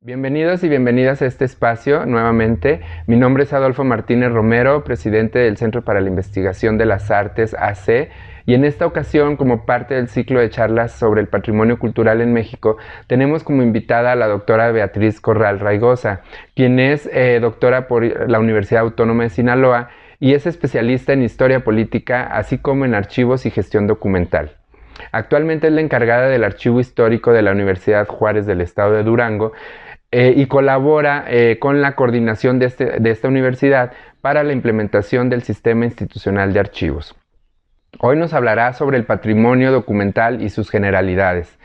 Bienvenidos y bienvenidas a este espacio nuevamente. Mi nombre es Adolfo Martínez Romero, presidente del Centro para la Investigación de las Artes, AC, y en esta ocasión, como parte del ciclo de charlas sobre el patrimonio cultural en México, tenemos como invitada a la doctora Beatriz Corral Raigosa, quien es doctora por la Universidad Autónoma de Sinaloa y es especialista en historia política, así como en archivos y gestión documental. Actualmente es la encargada del Archivo Histórico de la Universidad Juárez del Estado de Durango y colabora con la coordinación de esta universidad para la implementación del sistema institucional de archivos. Hoy nos hablará sobre el patrimonio documental y sus generalidades.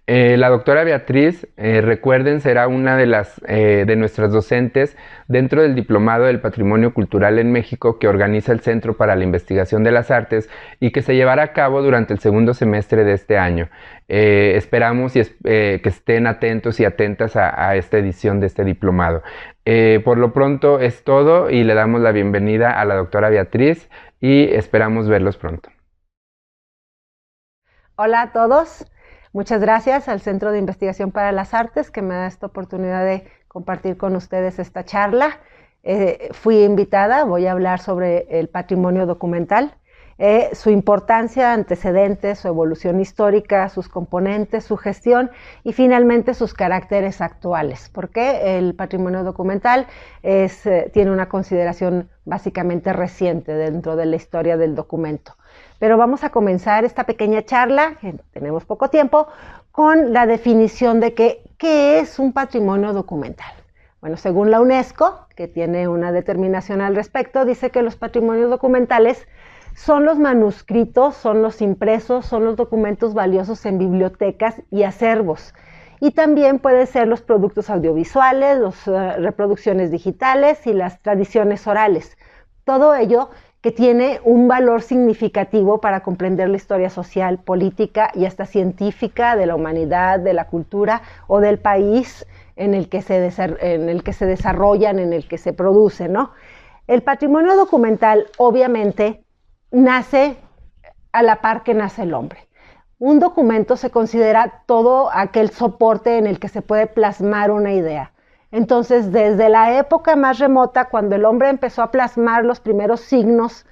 La doctora Beatriz, recuerden, será una de nuestras docentes dentro del Diplomado del Patrimonio Cultural en México que organiza el Centro para la Investigación de las Artes y que se llevará a cabo durante el segundo semestre de este año. Esperamos que estén atentos y atentas a esta edición de este diplomado. Por lo pronto es todo y le damos la bienvenida a la doctora Beatriz y esperamos verlos pronto. Hola a todos. Muchas gracias al Centro de Investigación para las Artes que me da esta oportunidad de compartir con ustedes esta charla. Fui invitada, voy a hablar sobre el patrimonio documental, su importancia, antecedentes, su evolución histórica, sus componentes, su gestión y finalmente sus caracteres actuales. Porque el patrimonio documental tiene una consideración básicamente reciente dentro de la historia del documento. Pero vamos a comenzar esta pequeña charla, que tenemos poco tiempo, con la definición de qué es un patrimonio documental. Bueno, según la UNESCO, que tiene una determinación al respecto, dice que los patrimonios documentales son los manuscritos, son los impresos, son los documentos valiosos en bibliotecas y acervos. Y también pueden ser los productos audiovisuales, las reproducciones digitales y las tradiciones orales. Todo ello que tiene un valor significativo para comprender la historia social, política y hasta científica de la humanidad, de la cultura o del país en el que se desarrollan, en el que se producen, ¿no? El patrimonio documental, obviamente, nace a la par que nace el hombre. Un documento se considera todo aquel soporte en el que se puede plasmar una idea. Entonces, desde la época más remota, cuando el hombre empezó a plasmar los primeros signos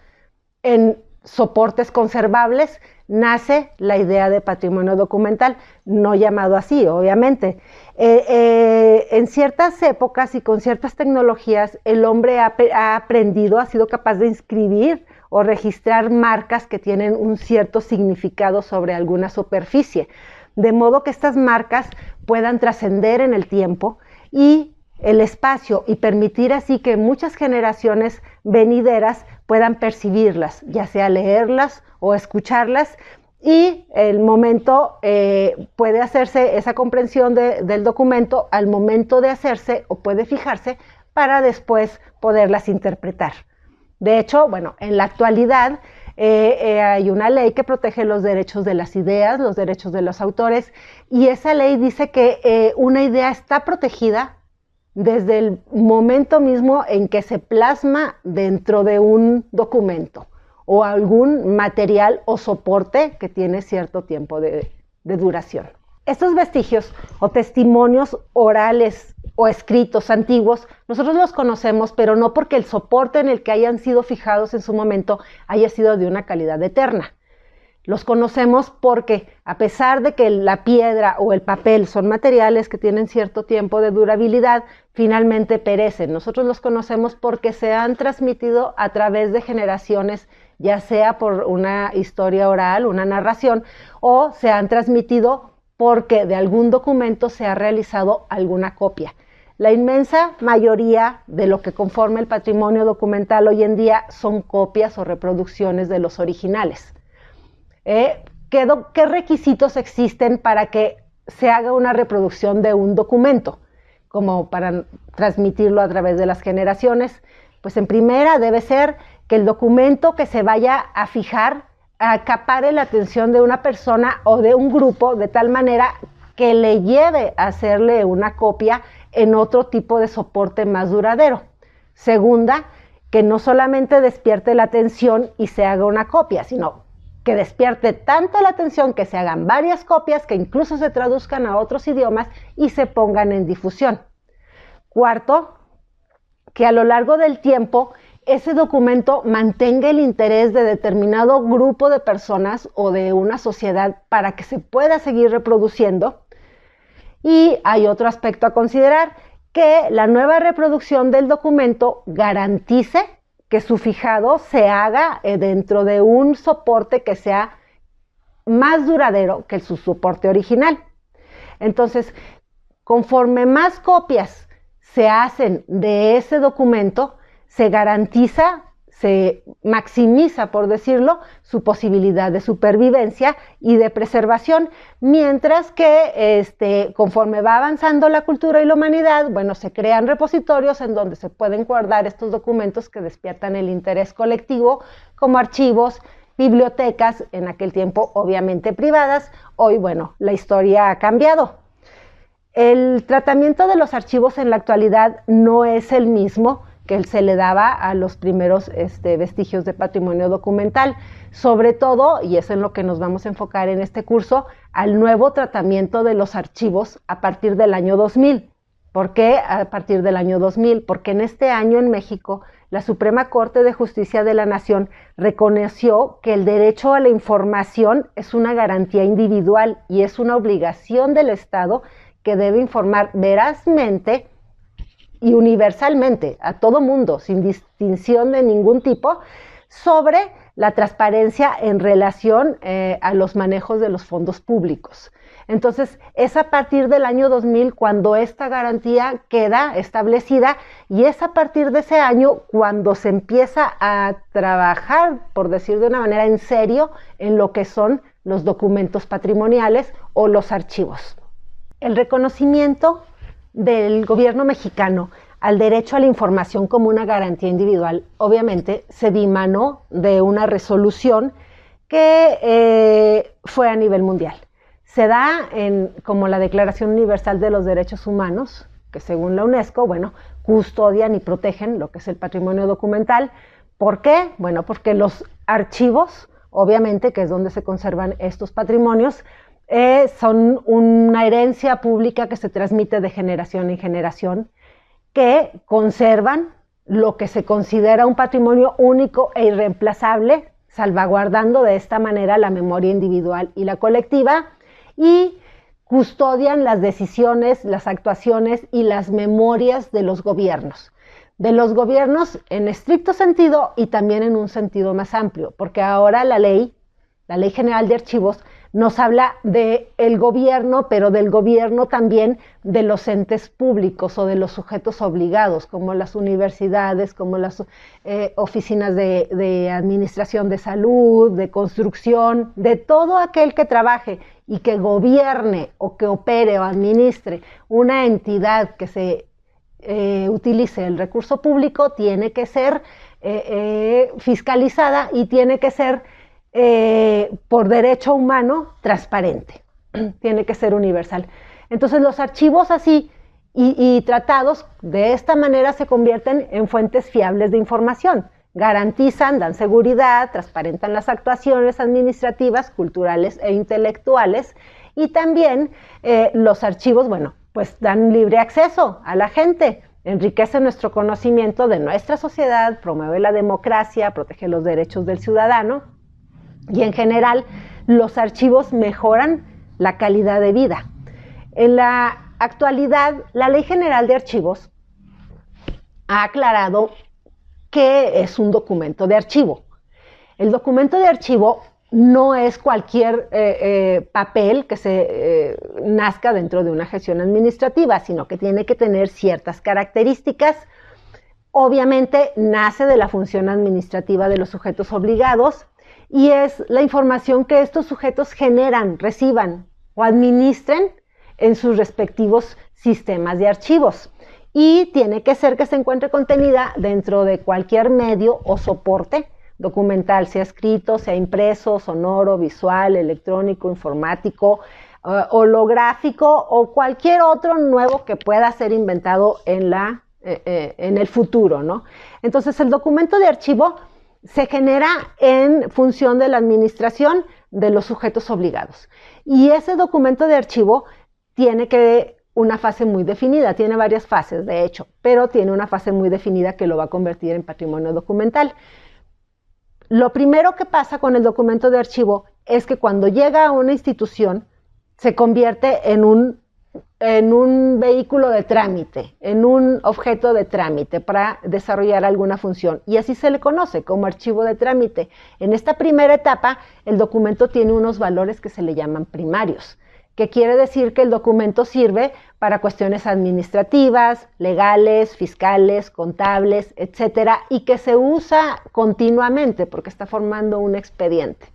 en soportes conservables, nace la idea de patrimonio documental, no llamado así, obviamente. En ciertas épocas y con ciertas tecnologías, el hombre ha aprendido, ha sido capaz de inscribir o registrar marcas que tienen un cierto significado sobre alguna superficie, de modo que estas marcas puedan trascender en el tiempo y el espacio y permitir así que muchas generaciones venideras puedan percibirlas, ya sea leerlas o escucharlas, y el momento puede hacerse esa comprensión del documento al momento de hacerse o puede fijarse para después poderlas interpretar. De hecho, bueno, en la actualidad hay una ley que protege los derechos de las ideas, los derechos de los autores, y esa ley dice que una idea está protegida desde el momento mismo en que se plasma dentro de un documento o algún material o soporte que tiene cierto tiempo de duración. Estos vestigios o testimonios orales o escritos antiguos, nosotros los conocemos, pero no porque el soporte en el que hayan sido fijados en su momento haya sido de una calidad eterna. Los conocemos porque, a pesar de que la piedra o el papel son materiales que tienen cierto tiempo de durabilidad, finalmente perecen. Nosotros los conocemos porque se han transmitido a través de generaciones, ya sea por una historia oral, una narración, o se han transmitido porque de algún documento se ha realizado alguna copia. La inmensa mayoría de lo que conforma el patrimonio documental hoy en día son copias o reproducciones de los originales. ¿Qué requisitos existen para que se haga una reproducción de un documento, como para transmitirlo a través de las generaciones? Pues en primera debe ser que el documento que se vaya a fijar acapare la atención de una persona o de un grupo de tal manera que le lleve a hacerle una copia en otro tipo de soporte más duradero. Segunda, que no solamente despierte la atención y se haga una copia, sino que despierte tanto la atención que se hagan varias copias que incluso se traduzcan a otros idiomas y se pongan en difusión. Cuarto, que a lo largo del tiempo ese documento mantenga el interés de determinado grupo de personas o de una sociedad para que se pueda seguir reproduciendo. Y hay otro aspecto a considerar, que la nueva reproducción del documento garantice que su fijado se haga dentro de un soporte que sea más duradero que su soporte original. Entonces, conforme más copias se hacen de ese documento, se garantiza, se maximiza, por decirlo, su posibilidad de supervivencia y de preservación, mientras que conforme va avanzando la cultura y la humanidad, bueno, se crean repositorios en donde se pueden guardar estos documentos que despiertan el interés colectivo, como archivos, bibliotecas, en aquel tiempo obviamente privadas. Hoy, bueno, la historia ha cambiado. El tratamiento de los archivos en la actualidad no es el mismo que se le daba a los primeros vestigios de patrimonio documental, sobre todo, y es en lo que nos vamos a enfocar en este curso, al nuevo tratamiento de los archivos a partir del año 2000. ¿Por qué a partir del año 2000? Porque en este año en México la Suprema Corte de Justicia de la Nación reconoció que el derecho a la información es una garantía individual y es una obligación del Estado que debe informar verazmente y universalmente a todo mundo, sin distinción de ningún tipo, sobre la transparencia en relación a los manejos de los fondos públicos. Entonces, es a partir del año 2000 cuando esta garantía queda establecida y es a partir de ese año cuando se empieza a trabajar, por decir de una manera en serio, en lo que son los documentos patrimoniales o los archivos. El reconocimiento del gobierno mexicano al derecho a la información como una garantía individual, obviamente se dimanó de una resolución que fue a nivel mundial. Se da como la Declaración Universal de los Derechos Humanos, que según la UNESCO, bueno, custodian y protegen lo que es el patrimonio documental. ¿Por qué? Bueno, porque los archivos, obviamente, que es donde se conservan estos patrimonios, son una herencia pública que se transmite de generación en generación, que conservan lo que se considera un patrimonio único e irreemplazable, salvaguardando de esta manera la memoria individual y la colectiva, y custodian las decisiones, las actuaciones y las memorias de los gobiernos. De los gobiernos en estricto sentido y también en un sentido más amplio, porque ahora la Ley General de Archivos, nos habla del gobierno, pero del gobierno también de los entes públicos o de los sujetos obligados, como las universidades, como las oficinas de administración de salud, de construcción, de todo aquel que trabaje y que gobierne o que opere o administre una entidad que se utilice el recurso público, tiene que ser fiscalizada y tiene que ser por derecho humano transparente, tiene que ser universal. Entonces los archivos así y tratados de esta manera se convierten en fuentes fiables de información, garantizan, dan seguridad, transparentan las actuaciones administrativas, culturales e intelectuales, y también los archivos, bueno, pues dan libre acceso a la gente, enriquece nuestro conocimiento de nuestra sociedad, promueve la democracia, protege los derechos del ciudadano. Y en general, los archivos mejoran la calidad de vida. En la actualidad, la Ley General de Archivos ha aclarado qué es un documento de archivo. El documento de archivo no es cualquier papel que se nazca dentro de una gestión administrativa, sino que tiene que tener ciertas características. Obviamente, nace de la función administrativa de los sujetos obligados, y es la información que estos sujetos generan, reciban o administren en sus respectivos sistemas de archivos. Y tiene que ser que se encuentre contenida dentro de cualquier medio o soporte documental, sea escrito, sea impreso, sonoro, visual, electrónico, informático, holográfico o cualquier otro nuevo que pueda ser inventado en el futuro, ¿no? Entonces, el documento de archivo se genera en función de la administración de los sujetos obligados. Y ese documento de archivo tiene que una fase muy definida, tiene varias fases de hecho, pero tiene una fase muy definida que lo va a convertir en patrimonio documental. Lo primero que pasa con el documento de archivo es que cuando llega a una institución se convierte en un vehículo de trámite, en un objeto de trámite para desarrollar alguna función, y así se le conoce como archivo de trámite. En esta primera etapa, el documento tiene unos valores que se le llaman primarios, que quiere decir que el documento sirve para cuestiones administrativas, legales, fiscales, contables, etcétera, y que se usa continuamente porque está formando un expediente.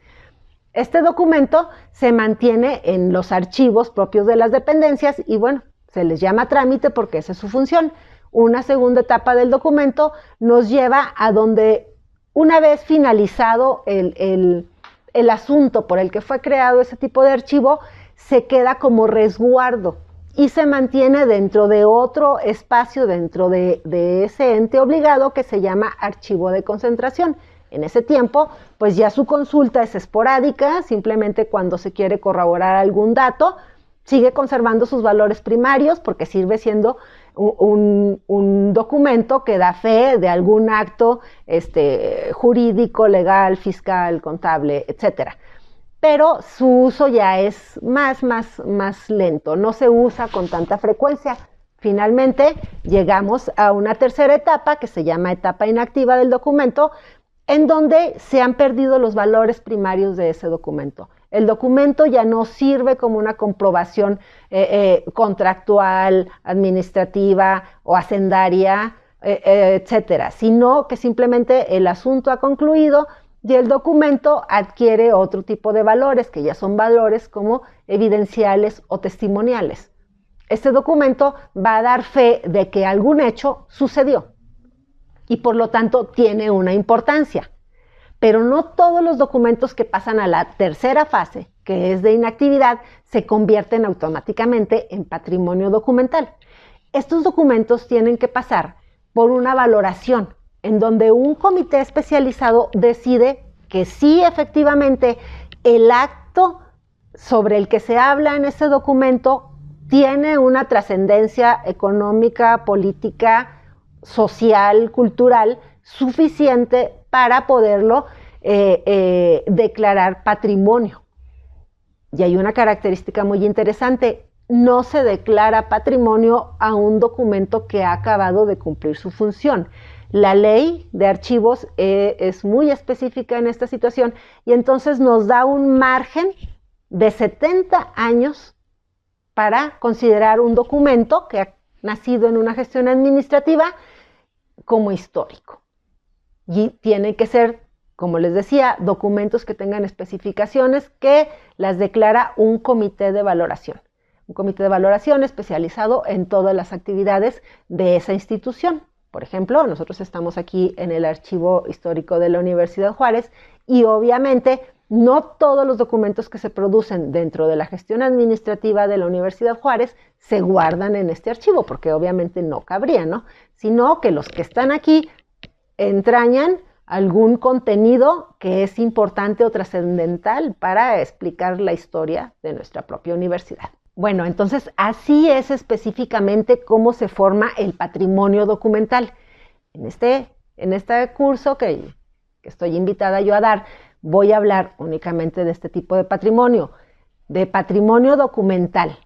Este documento se mantiene en los archivos propios de las dependencias y bueno, se les llama trámite porque esa es su función. Una segunda etapa del documento nos lleva a donde, una vez finalizado el asunto por el que fue creado ese tipo de archivo, se queda como resguardo y se mantiene dentro de otro espacio, dentro de ese ente obligado que se llama archivo de concentración. En ese tiempo, pues ya su consulta es esporádica, simplemente cuando se quiere corroborar algún dato, sigue conservando sus valores primarios porque sirve siendo un documento que da fe de algún acto jurídico, legal, fiscal, contable, etcétera. Pero su uso ya es más lento, no se usa con tanta frecuencia. Finalmente, llegamos a una tercera etapa que se llama etapa inactiva del documento, en donde se han perdido los valores primarios de ese documento. El documento ya no sirve como una comprobación contractual, administrativa o hacendaria, etcétera, sino que simplemente el asunto ha concluido y el documento adquiere otro tipo de valores, que ya son valores como evidenciales o testimoniales. Este documento va a dar fe de que algún hecho sucedió y por lo tanto tiene una importancia. Pero no todos los documentos que pasan a la tercera fase, que es de inactividad, se convierten automáticamente en patrimonio documental. Estos documentos tienen que pasar por una valoración en donde un comité especializado decide que sí, efectivamente, el acto sobre el que se habla en ese documento tiene una trascendencia económica, política, social, cultural, suficiente para poderlo declarar patrimonio. Y hay una característica muy interesante: no se declara patrimonio a un documento que ha acabado de cumplir su función. La ley de archivos es muy específica en esta situación y entonces nos da un margen de 70 años para considerar un documento que ha nacido en una gestión administrativa como histórico. Y tiene que ser, como les decía, documentos que tengan especificaciones que las declara un comité de valoración. Un comité de valoración especializado en todas las actividades de esa institución. Por ejemplo, nosotros estamos aquí en el Archivo Histórico de la Universidad Juárez y obviamente no todos los documentos que se producen dentro de la gestión administrativa de la Universidad Juárez se guardan en este archivo, porque obviamente no cabría, ¿no? Sino que los que están aquí entrañan algún contenido que es importante o trascendental para explicar la historia de nuestra propia universidad. Bueno, entonces así es específicamente cómo se forma el patrimonio documental. En este curso que estoy invitada yo a dar, voy a hablar únicamente de este tipo de patrimonio documental,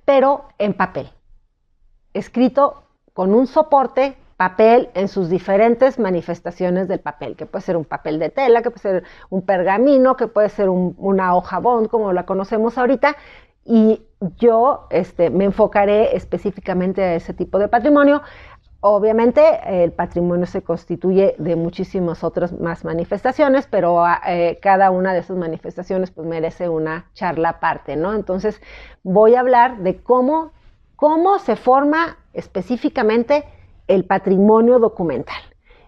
pero en papel, escrito con un soporte, papel en sus diferentes manifestaciones del papel, que puede ser un papel de tela, que puede ser un pergamino, que puede ser una hoja bond, como la conocemos ahorita, y yo me enfocaré específicamente a ese tipo de patrimonio. Obviamente el patrimonio se constituye de muchísimas otras más manifestaciones, pero cada una de esas manifestaciones pues merece una charla aparte, ¿no? Entonces voy a hablar de cómo se forma específicamente el patrimonio documental,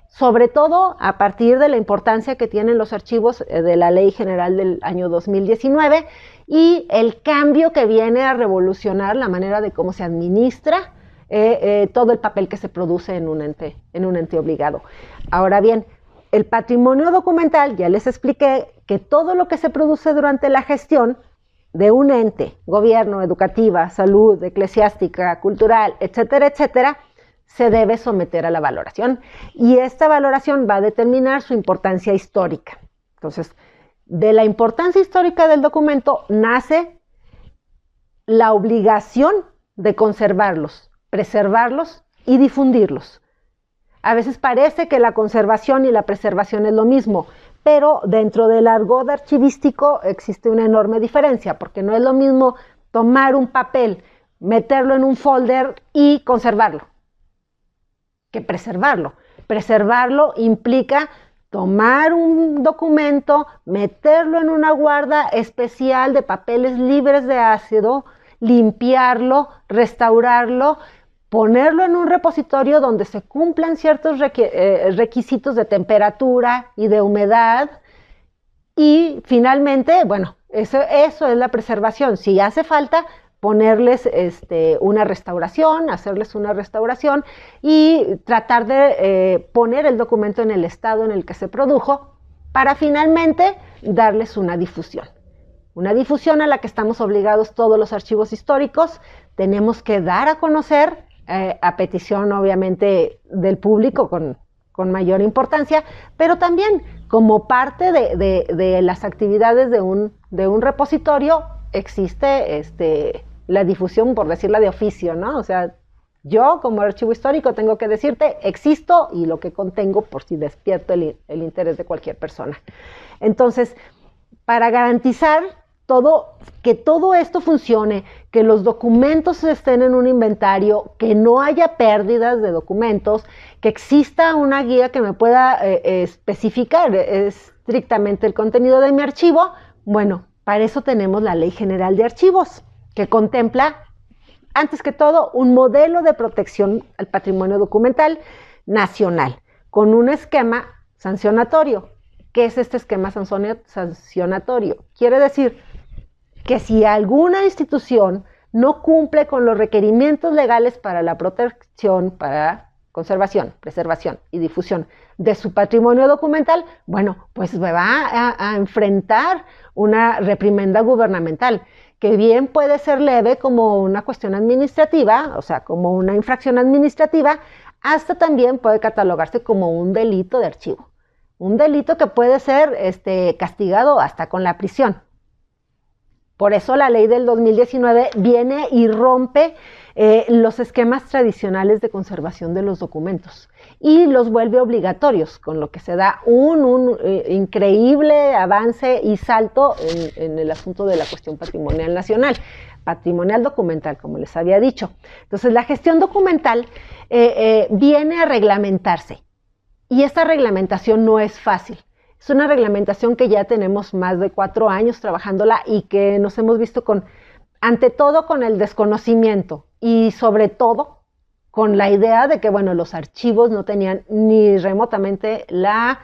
sobre todo a partir de la importancia que tienen los archivos de la Ley General del año 2019 y el cambio que viene a revolucionar la manera de cómo se administra todo el papel que se produce en un ente obligado. Ahora bien, el patrimonio documental, ya les expliqué que todo lo que se produce durante la gestión de un ente, gobierno, educativa, salud, eclesiástica, cultural, etcétera, etcétera, se debe someter a la valoración. Y esta valoración va a determinar su importancia histórica. Entonces, de la importancia histórica del documento nace la obligación de conservarlos, preservarlos y difundirlos. A veces parece que la conservación y la preservación es lo mismo, pero dentro del argot archivístico existe una enorme diferencia, porque no es lo mismo tomar un papel, meterlo en un folder y conservarlo, que preservarlo. Preservarlo implica tomar un documento, meterlo en una guarda especial de papeles libres de ácido, limpiarlo, restaurarlo, ponerlo en un repositorio donde se cumplan ciertos requisitos de temperatura y de humedad. Y finalmente, bueno, eso es la preservación. Si hace falta, ponerles una restauración, hacerles una restauración y tratar de poner el documento en el estado en el que se produjo para finalmente darles una difusión. Una difusión a la que estamos obligados todos los archivos históricos. Tenemos que dar a conocer, a petición obviamente del público con mayor importancia, pero también como parte de las actividades de un repositorio existe la difusión, por decirla de oficio, ¿no? O sea, yo como archivo histórico tengo que decirte, existo y lo que contengo por si despierto el interés de cualquier persona. Entonces, para garantizar que todo esto funcione, que los documentos estén en un inventario, que no haya pérdidas de documentos, que exista una guía que me pueda especificar estrictamente el contenido de mi archivo, bueno, para eso tenemos la Ley General de Archivos, que contempla, antes que todo, un modelo de protección al patrimonio documental nacional, con un esquema sancionatorio. ¿Qué es este esquema sancionatorio? Quiere decir que si alguna institución no cumple con los requerimientos legales para la protección, para conservación, preservación y difusión de su patrimonio documental, bueno, pues va a enfrentar una reprimenda gubernamental, que bien puede ser leve como una cuestión administrativa, o sea, como una infracción administrativa, hasta también puede catalogarse como un delito de archivo. Un delito que puede ser castigado hasta con la prisión. Por eso la ley del 2019 viene y rompe los esquemas tradicionales de conservación de los documentos y los vuelve obligatorios, con lo que se da un increíble avance y salto en el asunto de la cuestión patrimonial nacional, patrimonial documental, como les había dicho. Entonces, la gestión documental viene a reglamentarse y esta reglamentación no es fácil. Es una reglamentación que ya tenemos más de 4 años trabajándola y que nos hemos visto ante todo con el desconocimiento y sobre todo con la idea de que, bueno, los archivos no tenían ni remotamente la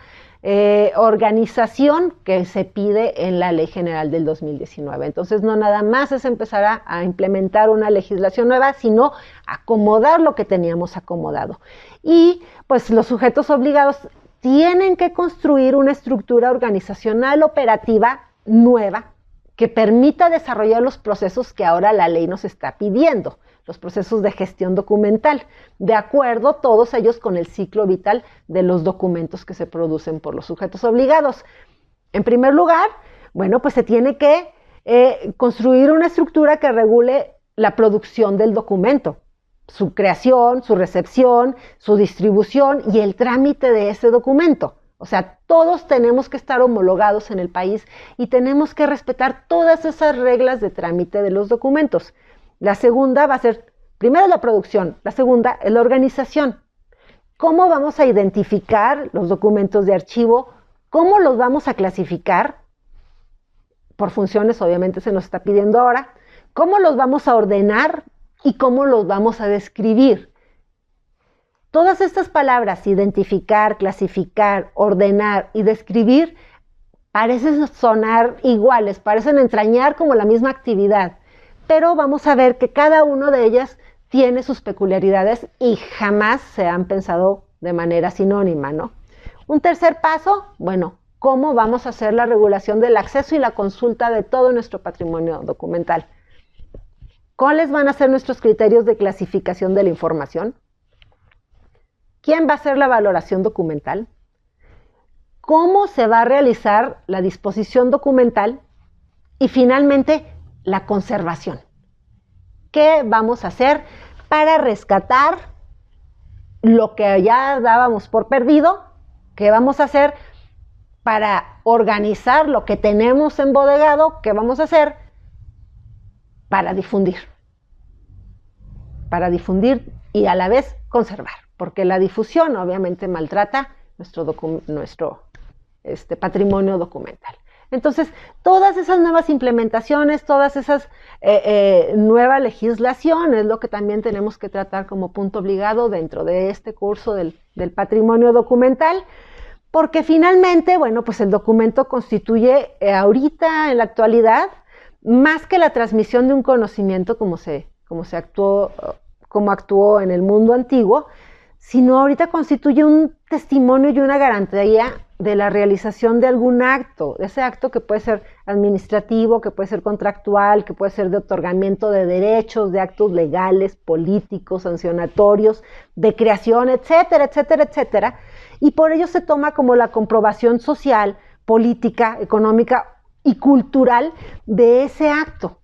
organización que se pide en la Ley General del 2019. Entonces, no nada más es empezar a implementar una legislación nueva, sino acomodar lo que teníamos acomodado. Y, pues, los sujetos obligados tienen que construir una estructura organizacional operativa nueva que permita desarrollar los procesos que ahora la ley nos está pidiendo, los procesos de gestión documental, de acuerdo todos ellos con el ciclo vital de los documentos que se producen por los sujetos obligados. En primer lugar, bueno, pues se tiene que construir una estructura que regule la producción del documento, su creación, su recepción, su distribución y el trámite de ese documento. O sea, todos tenemos que estar homologados en el país y tenemos que respetar todas esas reglas de trámite de los documentos. La segunda va a ser, primero la producción, la segunda es la organización. ¿Cómo vamos a identificar los documentos de archivo? ¿Cómo los vamos a clasificar? Por funciones, obviamente se nos está pidiendo ahora. ¿Cómo los vamos a ordenar? ¿Y cómo los vamos a describir? Todas estas palabras, identificar, clasificar, ordenar y describir, parecen sonar iguales, parecen entrañar como la misma actividad, pero vamos a ver que cada una de ellas tiene sus peculiaridades y jamás se han pensado de manera sinónima, ¿no? Un tercer paso, bueno, cómo vamos a hacer la regulación del acceso y la consulta de todo nuestro patrimonio documental. ¿Cuáles van a ser nuestros criterios de clasificación de la información? ¿Quién va a hacer la valoración documental? ¿Cómo se va a realizar la disposición documental? Y finalmente, la conservación. ¿Qué vamos a hacer para rescatar lo que ya dábamos por perdido? ¿Qué vamos a hacer para organizar lo que tenemos embodegado? ¿Qué vamos a hacer para difundir? Para difundir y a la vez conservar, porque la difusión obviamente maltrata nuestro patrimonio documental. Entonces, todas esas nuevas implementaciones, todas esas nueva legislación es lo que también tenemos que tratar como punto obligado dentro de este curso del patrimonio documental, porque finalmente, bueno, pues el documento constituye ahorita, en la actualidad, más que la transmisión de un conocimiento como actuó en el mundo antiguo, sino ahorita constituye un testimonio y una garantía de la realización de algún acto, ese acto que puede ser administrativo, que puede ser contractual, que puede ser de otorgamiento de derechos, de actos legales, políticos, sancionatorios, de creación, etcétera, etcétera, etcétera. Y por ello se toma como la comprobación social, política, económica y cultural de ese acto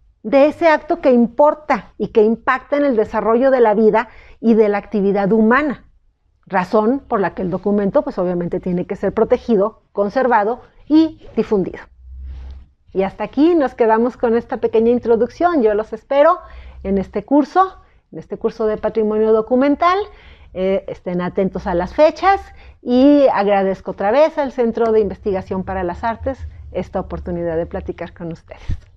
que importa y que impacta en el desarrollo de la vida y de la actividad humana. Razón por la que el documento, pues obviamente tiene que ser protegido, conservado y difundido. Y hasta aquí nos quedamos con esta pequeña introducción. Yo los espero en este curso de patrimonio documental. Estén atentos a las fechas y agradezco otra vez al Centro de Investigación para las Artes esta oportunidad de platicar con ustedes.